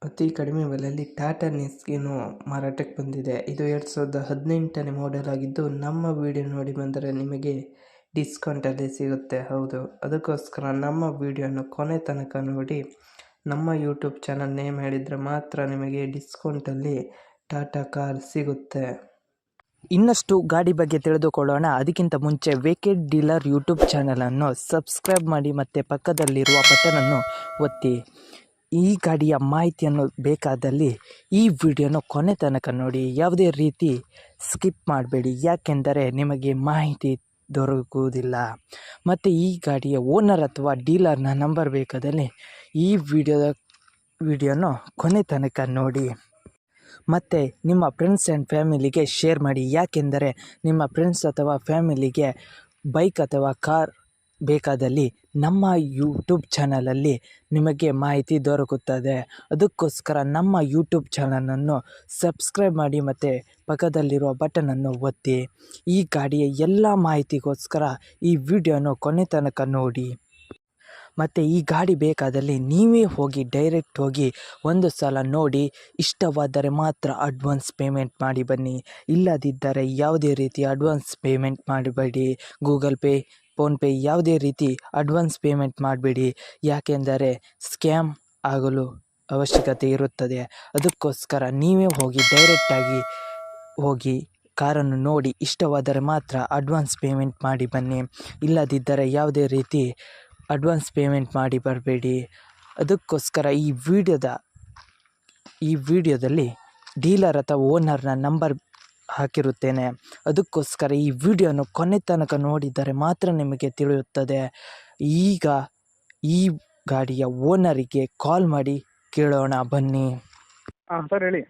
ಅತಿ ಕಡಿಮೆ ಬೆಲೆಯಲ್ಲಿ ಟಾಟಾ ನೆಕ್ಸಾನ್ ಮಾರಾಟಕ್ಕೆ ಬಂದಿದೆ. ಇದು 2018ನೇ ಮಾಡೆಲ್ ಆಗಿದ್ದು, ನಮ್ಮ ವಿಡಿಯೋ ನೋಡಿ ಬಂದರೆ ನಿಮಗೆ ಡಿಸ್ಕೌಂಟಲ್ಲಿ ಸಿಗುತ್ತೆ. ಹೌದು, ಅದಕ್ಕೋಸ್ಕರ ನಮ್ಮ ವಿಡಿಯೋನ ಕೊನೆ ತನಕ ನೋಡಿ. ನಮ್ಮ ಯೂಟ್ಯೂಬ್ ಚಾನಲ್ ನೇಮ್ ಹೇಳಿದರೆ ಮಾತ್ರ ನಿಮಗೆ ಡಿಸ್ಕೌಂಟಲ್ಲಿ ಟಾಟಾ ಕಾರ್ ಸಿಗುತ್ತೆ. ಇನ್ನಷ್ಟು ಗಾಡಿ ಬಗ್ಗೆ ತಿಳಿದುಕೊಳ್ಳೋಣ. ಅದಕ್ಕಿಂತ ಮುಂಚೆ ವೆಹಿಕಲ್ ಡೀಲರ್ ಯೂಟ್ಯೂಬ್ ಚಾನಲನ್ನು ಸಬ್ಸ್ಕ್ರೈಬ್ ಮಾಡಿ ಮತ್ತು ಪಕ್ಕದಲ್ಲಿರುವ ಬಟನನ್ನು ಒತ್ತಿ. ಈ ಗಾಡಿಯ ಮಾಹಿತಿಯನ್ನು ಬೇಕಾದಲ್ಲಿ ಈ ವಿಡಿಯೋನ ಕೊನೆ ತನಕ ನೋಡಿ. ಯಾವುದೇ ರೀತಿ ಸ್ಕಿಪ್ ಮಾಡಬೇಡಿ, ಯಾಕೆಂದರೆ ನಿಮಗೆ ಮಾಹಿತಿ ದೊರಕುವುದಿಲ್ಲ. ಮತ್ತು ಈ ಗಾಡಿಯ ಓನರ್ ಅಥವಾ ಡೀಲರ್ನ ನಂಬರ್ ಬೇಕಾದಲ್ಲಿ ಈ ವಿಡಿಯೋನ ಕೊನೆ ತನಕ ನೋಡಿ. ಮತ್ತು ನಿಮ್ಮ ಫ್ರೆಂಡ್ಸ್ ಆ್ಯಂಡ್ ಫ್ಯಾಮಿಲಿಗೆ ಶೇರ್ ಮಾಡಿ, ಯಾಕೆಂದರೆ ನಿಮ್ಮ ಫ್ರೆಂಡ್ಸ್ ಅಥವಾ ಫ್ಯಾಮಿಲಿಗೆ ಬೈಕ್ ಅಥವಾ ಕಾರ್ ಬೇಕಾದಲ್ಲಿ ನಮ್ಮ ಯೂಟ್ಯೂಬ್ ಚಾನಲಲ್ಲಿ ನಿಮಗೆ ಮಾಹಿತಿ ದೊರಕುತ್ತದೆ. ಅದಕ್ಕೋಸ್ಕರ ನಮ್ಮ ಯೂಟ್ಯೂಬ್ ಚಾನಲನ್ನು ಸಬ್ಸ್ಕ್ರೈಬ್ ಮಾಡಿ ಮತ್ತು ಪಕ್ಕದಲ್ಲಿರುವ ಬಟನನ್ನು ಒತ್ತಿ. ಈ ಗಾಡಿಯ ಎಲ್ಲ ಮಾಹಿತಿಗೋಸ್ಕರ ಈ ವಿಡಿಯೋನ ಕೊನೆ ತನಕ ನೋಡಿ. ಮತ್ತು ಈ ಗಾಡಿ ಬೇಕಾದಲ್ಲಿ ನೀವೇ ಹೋಗಿ ಡೈರೆಕ್ಟ್ ಹೋಗಿ ಒಂದು ಸಲ ನೋಡಿ, ಇಷ್ಟವಾದರೆ ಮಾತ್ರ ಅಡ್ವಾನ್ಸ್ ಪೇಮೆಂಟ್ ಮಾಡಿ ಬನ್ನಿ. ಇಲ್ಲದಿದ್ದರೆ ಯಾವುದೇ ರೀತಿ ಅಡ್ವಾನ್ಸ್ ಪೇಮೆಂಟ್ ಮಾಡಬೇಡಿ. ಗೂಗಲ್ ಪೇ, ಫೋನ್ಪೇ ಯಾವುದೇ ರೀತಿ ಅಡ್ವಾನ್ಸ್ ಪೇಮೆಂಟ್ ಮಾಡಬೇಡಿ, ಯಾಕೆಂದರೆ ಸ್ಕ್ಯಾಮ್ ಆಗಲು ಅವಶ್ಯಕತೆ ಇರುತ್ತದೆ. ಅದಕ್ಕೋಸ್ಕರ ನೀವೇ ಹೋಗಿ ಡೈರೆಕ್ಟಾಗಿ ಹೋಗಿ ಕಾರನ್ನು ನೋಡಿ, ಇಷ್ಟವಾದರೆ ಮಾತ್ರ ಅಡ್ವಾನ್ಸ್ ಪೇಮೆಂಟ್ ಮಾಡಿ ಬನ್ನಿ. ಇಲ್ಲದಿದ್ದರೆ ಯಾವುದೇ ರೀತಿ ಅಡ್ವಾನ್ಸ್ ಪೇಮೆಂಟ್ ಮಾಡಿ ಬರಬೇಡಿ. ಅದಕ್ಕೋಸ್ಕರ ಈ ವಿಡಿಯೋದಲ್ಲಿ ಡೀಲರ್ ಅಥವಾ ಓನರ್ನ ನಂಬರ್ ಹಾಕಿರುತ್ತೇನೆ. ಅದಕ್ಕೋಸ್ಕರ ಈ ವಿಡಿಯೋನ ಕೊನೆ ತನಕ ನೋಡಿದರೆ ಮಾತ್ರ ನಿಮಗೆ ತಿಳಿಯುತ್ತದೆ. ಈಗ ಈ ಗಾಡಿಯ ಓನರಿಗೆ ಕಾಲ್ ಮಾಡಿ ಕೇಳೋಣ ಬನ್ನಿ. ಸರ್ ಹೇಳಿ.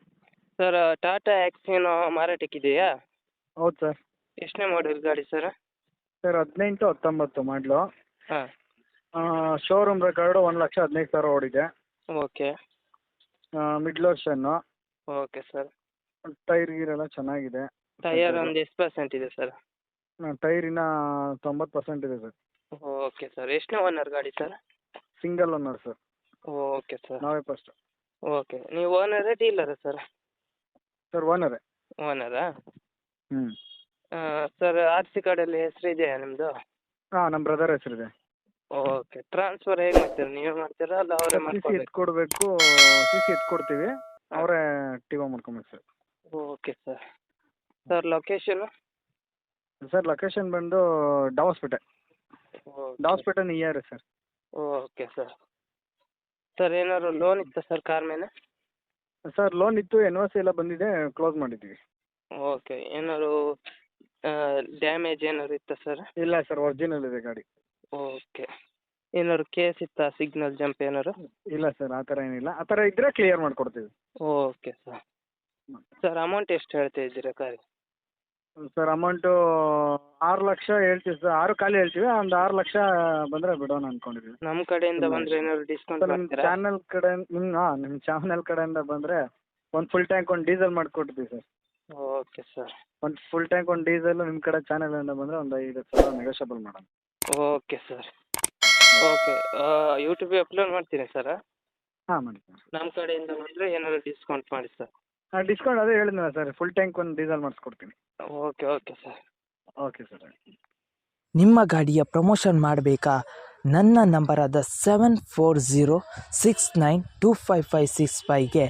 ಸರ್, ಟಾಟಾ ಆಕ್ಸಿನೋ ಮಾರಾಟಕ್ಕಿದೆಯಾ? ಹೌದು ಸರ್. ಎಷ್ಟನೇ ಮಾಡೆಲ್ ಗಾಡಿ ಸರ್? ಸರ್ 18-19 ಮಾಡಲು. ಹಾಂ, ಶೋರೂಮ್ ರೆಕಾರ್ಡು 1,15,000 ಓಡಿದೆ. ಓಕೆ ಮಿಡ್ಲ್ ವರ್ಷನ್ನು. Okay sir. ಟೈರ್ ಗೀರೆಲ್ಲ ಚೆನ್ನಾಗಿದೆ. ಟಯರ್ ಒಂದು ಎಷ್ಟು ಪರ್ಸೆಂಟ್ ಇದೆ ಸರ್? ಟೈರಿನ 90% ಇದೆ ಸರ್. Okay sir. ಎಷ್ಟನೇ ಓನರ್ ಗಾಡಿ sir? Single owner sir. Okay sir. ನಾವೇ ಫಸ್ಟ್. ಓಕೆ, ನೀವು ಓನರೇ ಡೀಲರಾ ಸರ್? ಸರ್ ಓನರೇ. ಓನರಾ? ಹ್ಞೂ. ಸರ್, ಆರ್ ಸಿ ಕಾರ್ಡಲ್ಲಿ ಹೆಸರು ಇದೆಯಾ ನಿಮ್ಮದು? ಹಾಂ, ನಮ್ಮ ಬ್ರದರ್ ಹೆಸರಿದೆ. ಓಕೆ. ಟ್ರಾನ್ಸ್ಫರ್ ಹೇಗೆ ಮಾಡ್ತೀರಾ? ನೀವೇ ಮಾಡ್ತೀರಾ ಅಲ್ಲ ಅವರೇ ಸಿ ಸಿ ಮಾಡ್ಕೊಳ್ಬೇಕು? ಎತ್ಕೊಡ್ಬೇಕು. ಸಿ ಸಿ ಎತ್ಕೊಡ್ತೀವಿ, ಅವರೇ ಟಿವೋ ಮಾಡ್ಕೊಬೇಕು ಸರ್. Okay sir. Sir, location? Sir location ಬಂದು Dabaspete. Dabaspete near sir. Okay sir. Sir, ಏನಾದ್ರು ಲೋನ್ ಇತ್ತಾ ಸರ್ ಕಾರ್ ಮೇಲೆ? ಸರ್ ಲೋನ್ ಇತ್ತು, NOC ಎಲ್ಲ ಬಂದಿದೆ, ಕ್ಲೋಸ್ ಮಾಡಿದ್ದೀವಿ. ಓಕೆ. ಏನಾದ್ರು ಡ್ಯಾಮೇಜ್ ಏನಾದ್ರು ಇತ್ತಾ ಸರ್? ಇಲ್ಲ ಸರ್, ಒರಿಜಿನಲ್ ಇದೆ ಗಾಡಿ. ಓಕೆ. ಏನಾದ್ರು ಕೇಸ್ ಇತ್ತಾ, ಸಿಗ್ನಲ್ ಜಂಪ್ ಏನಾದ್ರು? ಇಲ್ಲ ಸರ್, ಆ ಥರ ಏನಿಲ್ಲ. ಆ ಥರ ಇದ್ದರೆ ಕ್ಲಿಯರ್ ಮಾಡಿಕೊಡ್ತೀವಿ. Okay sir. ಸರ್, ಅಮೌಂಟ್ ಎಷ್ಟು ಹೇಳ್ತಾ ಇದ್ದೀರಾ ಕಾರಿಗೆ? ಸರ್ ಅಮೌಂಟು 6 ಲಕ್ಷ ಹೇಳ್ತೀವಿ ಸರ್. 6 ಖಾಲಿ ಹೇಳ್ತೀವಿ, ಒಂದು 6 ಲಕ್ಷ ಬಂದರೆ ಬಿಡೋಣ ಅಂದ್ಕೊಂಡಿದ್ದೀವಿ. ನಮ್ಮ ಕಡೆಯಿಂದ ಬಂದರೆ ಏನಾದ್ರು ಡಿಸ್ಕೌಂಟ್ ಸರ್ ನಿಮ್ಮ ಮಾಡ್ತೀರಾ? ಚಾನಲ್ ಕಡೆ ನಿಮ್ಮ ಚಾನಲ್ ಕಡೆಯಿಂದ ಬಂದರೆ ಒಂದು ಫುಲ್ ಟ್ಯಾಂಕ್ ಒಂದು ಡೀಸೆಲ್ ಮಾಡಿಕೊಡ್ತೀವಿ ಸರ್. Okay sir. ಒಂದು ಫುಲ್ ಟ್ಯಾಂಕ್ ಒಂದು ಡೀಸೆಲ್ ನಿಮ್ಮ ಕಡೆ ಚಾನಲಿಂದ ಬಂದರೆ ಒಂದು 5,000 ನೆಗೋಷಿಯಬಲ್ ಮಾಡೋಣ. Okay sir. ಓಕೆ. ಯೂಟ್ಯೂಬಿಗೆ ಅಪ್ಲೋಡ್ ಮಾಡ್ತೀನಿ ಸರ್. ಹಾಂ ಮಾಡಿ ಸರ್. ನಮ್ಮ ಕಡೆಯಿಂದ ಬಂದರೆ ಏನಾದ್ರು ಡಿಸ್ಕೌಂಟ್ ಮಾಡಿ ಸರ್. ಡಿಸ್ಕೌಂಟ್ ಅದೇ ಹೇಳಿದ್ನಲ್ಲ ಸರ್, ಫುಲ್ ಟ್ಯಾಂಕ್ ಒಂದು ಡೀಸೆಲ್ ಮಾಡಿಸ್ಕೊಡ್ತೀನಿ. Okay okay sir. Okay sir. ನಿಮ್ಮ ಗಾಡಿಯ ಪ್ರಮೋಷನ್ ಮಾಡಬೇಕಾ? ನನ್ನ ನಂಬರಾದ 7406925565ಗೆ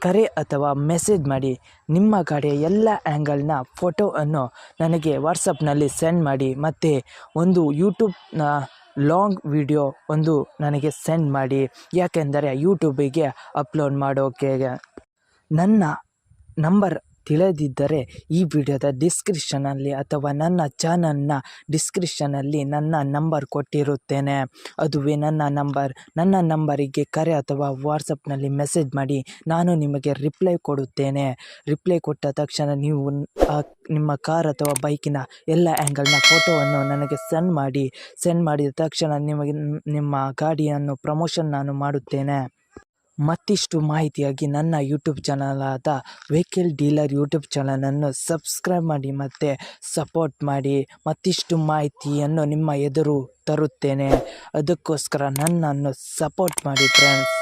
ಕರೆ ಅಥವಾ ಮೆಸೇಜ್ ಮಾಡಿ. ನಿಮ್ಮ ಗಾಡಿಯ ಎಲ್ಲ ಆ್ಯಂಗಲ್ನ ಫೋಟೋವನ್ನು ನನಗೆ ವಾಟ್ಸಪ್ನಲ್ಲಿ ಸೆಂಡ್ ಮಾಡಿ. ಮತ್ತು ಒಂದು ಯೂಟ್ಯೂಬ್ನ ಲಾಂಗ್ ವಿಡಿಯೋ ಒಂದು ನನಗೆ ಸೆಂಡ್ ಮಾಡಿ, ಯಾಕೆಂದರೆ ಯೂಟ್ಯೂಬಿಗೆ ಅಪ್ಲೋಡ್ ಮಾಡೋಕೆ. ನನ್ನ ನಂಬರ್ ತಿಳಿದಿದ್ದರೆ ಈ ವಿಡಿಯೋದ ಡಿಸ್ಕ್ರಿಪ್ಷನಲ್ಲಿ ಅಥವಾ ನನ್ನ ಚಾನಲ್ನ ಡಿಸ್ಕ್ರಿಪ್ಷನಲ್ಲಿ ನನ್ನ ನಂಬರ್ ಕೊಟ್ಟಿರುತ್ತೇನೆ. ಅದುವೇ ನನ್ನ ನಂಬರ್. ನನ್ನ ನಂಬರಿಗೆ ಕರೆ ಅಥವಾ ವಾಟ್ಸಪ್ನಲ್ಲಿ ಮೆಸೇಜ್ ಮಾಡಿ, ನಾನು ನಿಮಗೆ ರಿಪ್ಲೈ ಕೊಡುತ್ತೇನೆ. ರಿಪ್ಲೈ ಕೊಟ್ಟ ತಕ್ಷಣ ನೀವು ನಿಮ್ಮ ಕಾರ್ ಅಥವಾ ಬೈಕಿನ ಎಲ್ಲ ಆ್ಯಂಗಲ್ನ ಫೋಟೋವನ್ನು ನನಗೆ ಸೆಂಡ್ ಮಾಡಿದ ತಕ್ಷಣ ನಿಮಗೆ ನಿಮ್ಮ ಗಾಡಿಯನ್ನು ಪ್ರಮೋಷನ್ ನಾನು ಮಾಡುತ್ತೇನೆ. ಮತ್ತಿಷ್ಟು ಮಾಹಿತಿಯಾಗಿ ನನ್ನ ಯೂಟ್ಯೂಬ್ ಚಾನಲಾದ ವೆಹಿಕಲ್ ಡೀಲರ್ ಯೂಟ್ಯೂಬ್ ಚಾನಲನ್ನು ಸಬ್ಸ್ಕ್ರೈಬ್ ಮಾಡಿ ಮತ್ತು ಸಪೋರ್ಟ್ ಮಾಡಿ. ಮತ್ತಿಷ್ಟು ಮಾಹಿತಿಯನ್ನು ನಿಮ್ಮ ಎದುರು ತರುತ್ತೇನೆ. ಅದಕ್ಕೋಸ್ಕರ ನನ್ನನ್ನು ಸಪೋರ್ಟ್ ಮಾಡಿ ಫ್ರೆಂಡ್ಸ್.